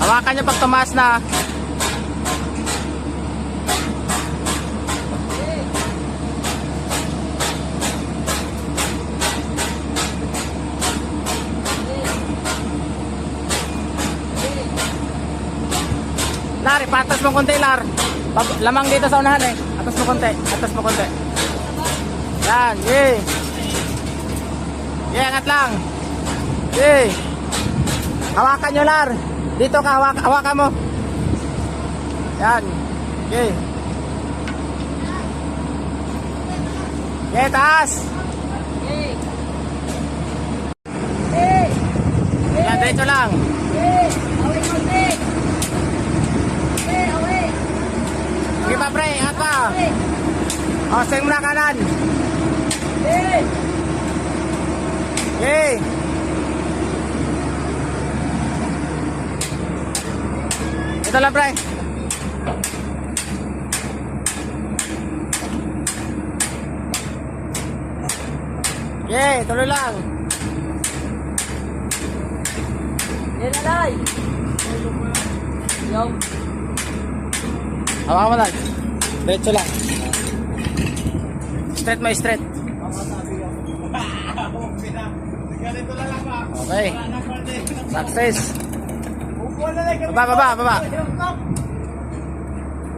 Hawakan nyo pag tumaas na. Lar, ipatas mo konti, Lar. Lamang dito sa unahan eh. Atas mo konti. Atas mo konti. Yan, yay. Yay, angat lang. Yay. Hawakan nyo, Lar. Dito ka, hawakan mo. Yan. Yay. Yay, taas. Yan, dito lang. Sige pa, pre. Angat pa. O, swing mo na kanan. Yay. Ito lang, pre. Yay, tuloy lang. Yan na, Lay. Yo. Hawakan mo lang. Diretso lang. Straight mo, straight. Okay. Success. Baba, baba, baba.